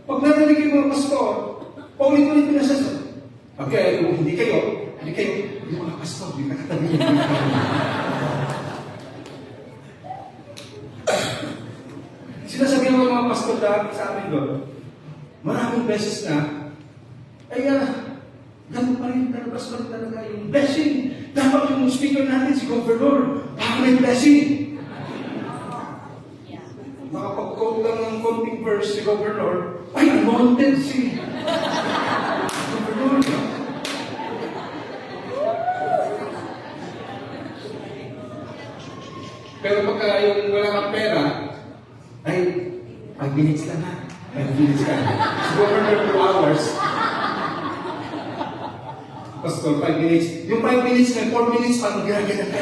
Pag narinig yung mga pastor, paulit-ulit ko na siya. Okay, kung hindi kayo, yung mga pastor, yung nakatabi niyo. Sinasabihan ko mga pastor dahil sa amin doon, maraming beses na, ay ganun pa rin talaga yung blessing. Dapat yung speaker natin, si Governor, baka may blessing. Makapag-quote lang ng konting verse si Governor, ay, anointed si Governor. Pero pagka yung wala kang pera, ay 5 minutes lang ha. 5 minutes lang. Si Governor 2 hours. Pastor, 5 minutes. Yung 5 minutes na 4 minutes pa, ginaganan ka.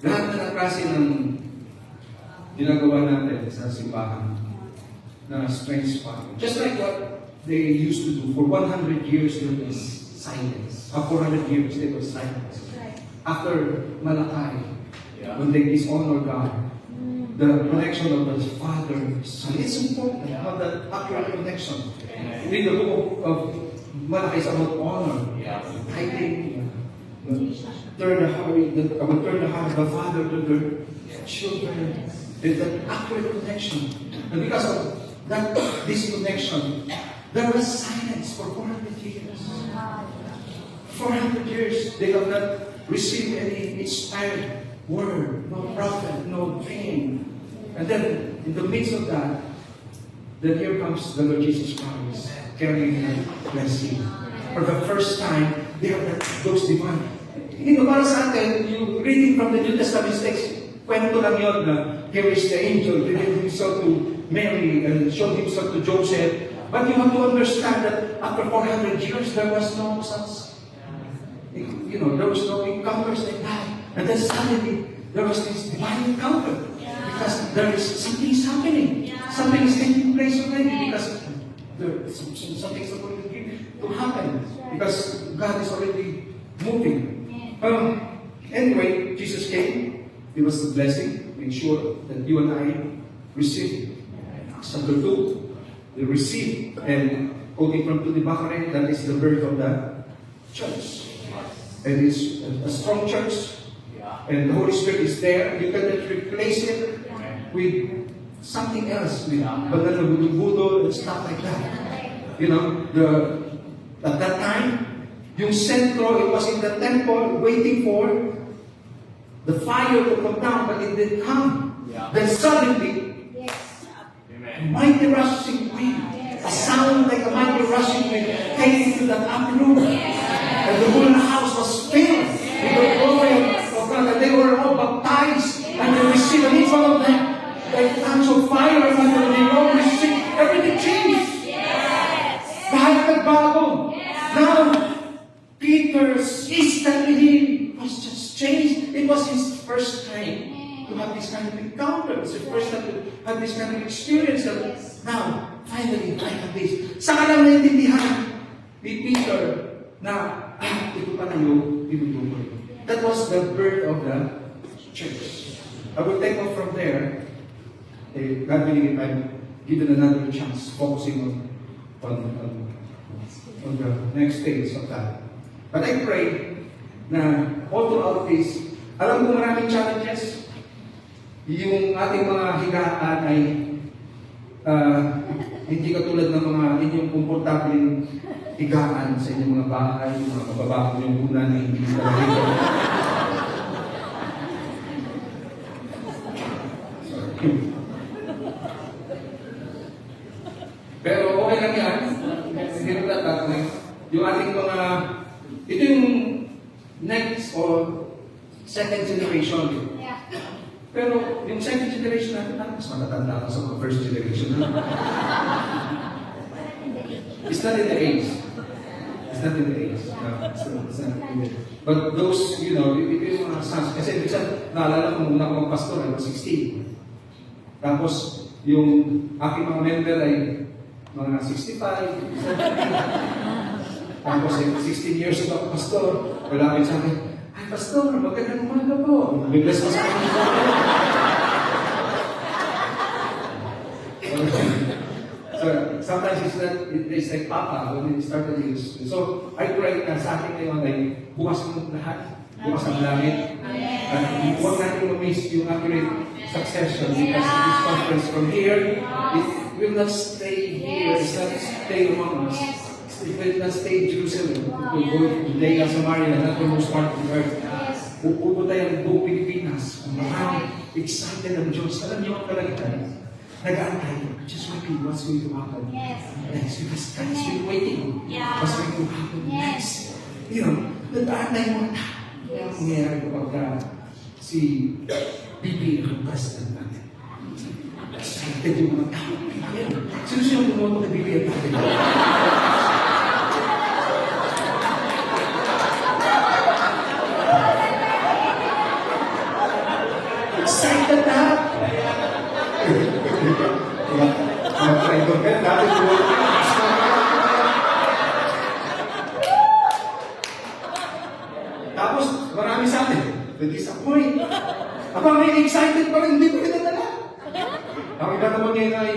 Lahat na ng klase ng ginagawa natin sa simbahan na strange spot. Just like what they used to do. For 100 years, there was silence. 400 years, there was silence. After Malachi, when they dishonor God, the connection of the Father, Son. It's important to have that accurate connection. Read the book of Malachi is about honor, tithing, turn the heart of the Father to the children. There's an accurate connection. And because of this connection, there was silence for 400 years. 400 years, they have not received any inspired word, no prophet, no dream. And then, in the midst of that, then here comes the Lord Jesus Christ, carrying the blessing. For the first time, they have those divine. Para sa atin, yung reading from the New Testament text, kwento lang yun na here is the angel, revealed himself to Mary and showed himself to Joseph. But you have to understand that after 400 years, there was no such, there was no encounters like that. And then suddenly, there was this divine encounter. Because there is something is happening. Something is taking place already. Because something is already to happen. Because God is already moving. Anyway, Jesus came. He was the blessing. Make sure that you and I receive. Chapter 2, they receive. And quoting from Tuti Bakare, that is the birth of the church. And it's a strong church. And the Holy Spirit is there. You cannot replace it with something else. With banana budo and stuff like that. At that time, yung sentro, it was in the temple waiting for the fire to come down, but it didn't come. Then suddenly, a mighty rushing wind, a sound like a mighty rushing wind came into that upper room. And the whole house was filled with the glory of God. And they were all baptized, and they received, and each one of them, like tongues of fire, and when they all received, everything changed. Lahat nagbago. Now, Peter's instantly was just changed. It was his first time to have this kind of encounter. It's the first time to have this kind of experience. That now, finally, I have this. Saka lang naintindihan ni Peter na, ito pa na yung tinutukoy. That was the birth of the church. I will take off from there. God willing, if I'm given another chance, focusing on the next stage of that. But I pray na all throughout this, alam ko maraming challenges. Yung ating mga higaan ay hindi katulad ng mga inyong komportableng higaan sa inyong mga bahay, mga kababago yung una na hindi talaga. Pero okay lang yan. Hindi rin natatay. Yung ating mga, ito yung next or second generation. Pero yung second generation natin, mas matatanda ka sa mga first generation. It's not in the age. It's not in the age. But those, yung mga sons, kasi minsan, naalala ko muna akong pastor, I was 16. Tapos, yung aking mga member ay mga 65, 70. Tapos, 16 years ago, pastor, wala kayo sa akin, ay, pastor, magandang umaga po. Biglas pa sa akin. So, sometimes it's like Papa when he started his. So, I pray na sa akin ngayon ay bukas ng lahat. Bukas ang langit. At huwag natin ma-miss yung accurate succession because this conference from here, it will not stay here. It's not stay among us. It will not stay in Jerusalem. It will go to Judea, Samaria, not the most part of the earth. Pupunta yung buong Pilipinas. Maraming excited ang Diyos. Alam niyo ang kalagitan. Nag-aantay. Just waiting what's going to happen next. Because God is still waiting. What's going to happen next. Nag-aantay mo na. Ang nangyayari kapag si Bibi ang president natin. Excited yung mga tao. Sino bumoto kay Bibi ang president? Excited na! Tapos, marami sa atin, na-disappoint. Abang may excited pa rin, hindi ko rin nadala. Ang iba naman ngayon ay,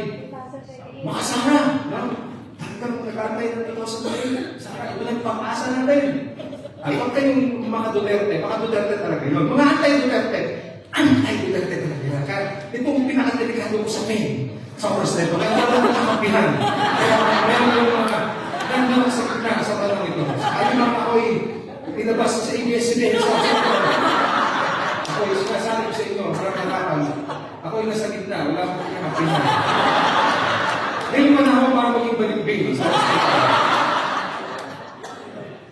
makasara. Talagang nag-antay na ito sa mga Sara, ito lang pang-asa natin. Ay, huwag kayong mga Duterte talaga yun. Mga anti-Duterte talaga. Kaya itong pinakadelikado ko sa akin, sa oras na ito, kaya wala na kakampihan. Kaya meron yung mga nandun sa kanya sa tanong ito. Ay, mga ako'y pinabas sa ABS-CBN sa ako yung sinasabi ko sa inyo, harap-harapan. Ako yung nasa gitna, wala akong pinakapina. Ngayon man ako para maging balimbing.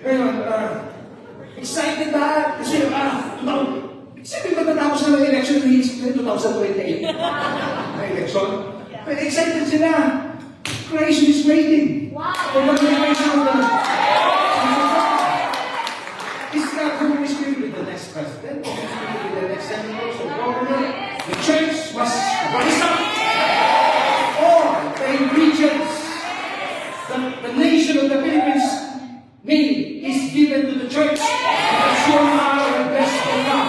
Ngayon, excited na kasi excited na natapos na ng election ni 2028 na election. Pero excited sila. Creation is waiting. For the generation of the is not who is going to be the next president, who is going to be the next senator, so governor. The church must rise up. All the regions, the nation of the Philippines, mainly, is given to the church because you are the best of God.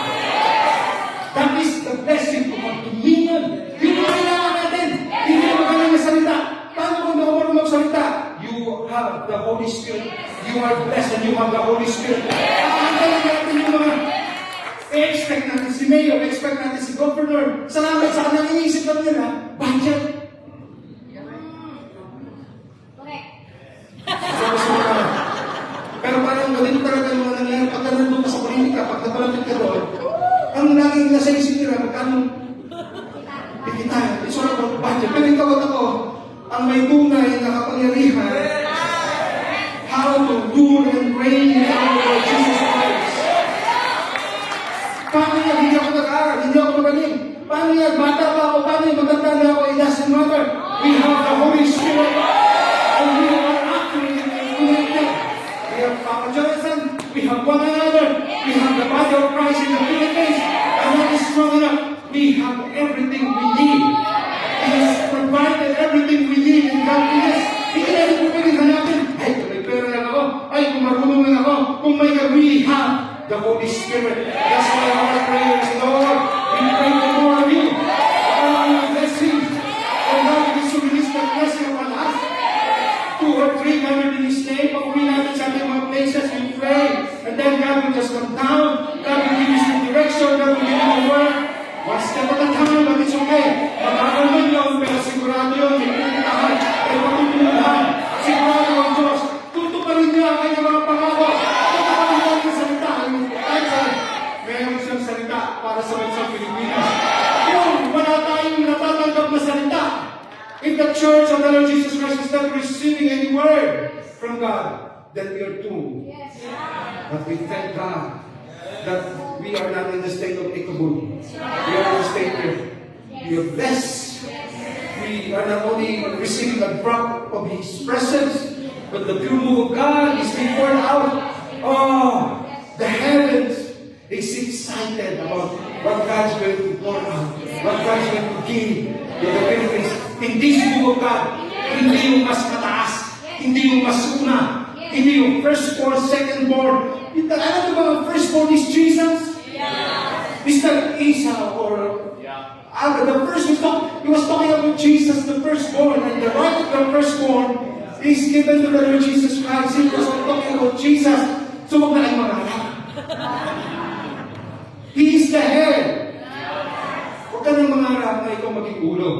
That is the blessing to have dominion. Yun ang kailangan natin. Hindi mo kailangan salita. Paano kung ako marunong magsalita? You have the Holy Spirit. You are blessed and you have the Holy Spirit. Ang kailangan natin yung mga expect natin si Mayor, expect natin si Governor. Salamat sa kanang iniisip lang nila, budget. Correct. Pero parang ganito talaga yung mga nangyayari pagka nandun ka sa politika, pag napalapit ka doon, ang laging nasa isip nila, magkano pikitan. It's all about budget. Pero ikaw at ako, ang may tunay na kapangyarihan, how to rule and reign in our Lord Jesus Christ. Paano yan? Hindi ako nag-aaral, hindi ako magaling. Paano yan? Bata pa ako, paano yan? Maganda na ako, it doesn't matter. We have the Holy Spirit. And we are acting connected. We have Papa Jonathan. We have one another. We have the body of Christ in the Philippines. And that is strong enough. We have everything we need. He has provided everything we need in godliness. Hindi natin po pwede hanapin. Ay, kung may pera lang ako. Ay, kung marunong lang ako. Kung may we have the Holy Spirit. That's why our prayer is, Lord, we pray for more of you. All your blessings. And God will so release the blessing upon us. 2 or 3 gathered in His name. Pag-uwi natin sa ating mga places, we pray. And then God will just come down. God will give us the direction. God will give you the word. One step at a time, but it's okay. Magkakaroon yun, pero sigurado yun, may pinitahan, may matutulungan. Sigurado ang Diyos. Tutuparin niya ang kanyang mga pangako. Tutuparin niya ang salita. Kahit meron siyang salita para sa bansang Pilipinas. Kung wala tayong natatanggap na salita, if the church of the Lord Jesus Christ is not receiving any word from God, then we are doomed. Yes. But we thank God that we are not in the state of Ichabod. We are in the state where we are blessed. We are not only receiving a drop of His presence, but the pure move of God is being poured out. Oh, the heavens is excited about what God's going to pour out, what God's going to give to the Philippines. In this move of God, hindi yung mas mataas, hindi yung mas una, hindi yung firstborn, secondborn. Alam mo ba, firstborn is Jesus? Yeah. Is that Esau or the first he was talking about Jesus, the firstborn, and the right of the firstborn is given to the Lord Jesus Christ. He was talking about Jesus. So wag na kayo mag-alala. He is the head. Huwag ka nang mangarap na ikaw maging ulo.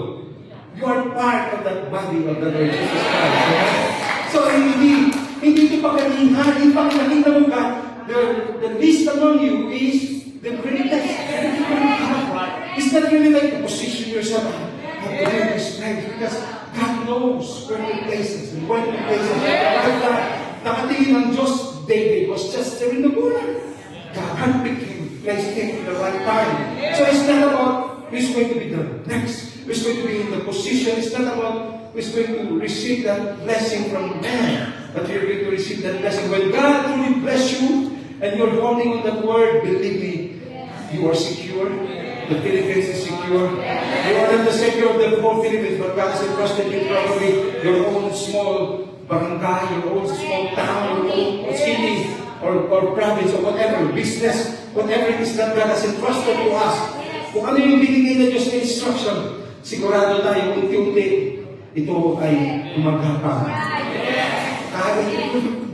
You are part of that body of the Lord Jesus Christ. Okay? So hindi ito pagkalihan, hindi pagkalihan mo ka, the least among you is the greatest. It's not really like to position yourself at the greatest place because God knows where to places and when to places. Nakatingin ng Diyos, David was just there in the morning. God handpicked him, placed him in the right time. So it's not about who's going to be the next, who's going to be in the position. It's not about who's going to receive that blessing from man, but you're going to receive that blessing. When God truly bless you and you're holding on that word, believe me, you are secure. The Philippines is secure. You are not the savior of the whole Philippines, but God has entrusted you probably your own small barangay, your own small town, your own city, or province, or whatever, business, whatever it is that God has entrusted to us. Kung ano yung binigay na Diyos na instruction, sigurado tayo unti-unti ito ay gumagapang.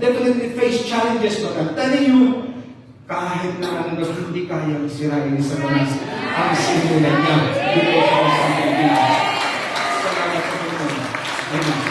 Definitely face challenges, but I'm telling you, kahit na hindi kayang sirain ni Satanas ang simulan niya dito sa Pilipinas. Salamat sa Panginoon. Amen.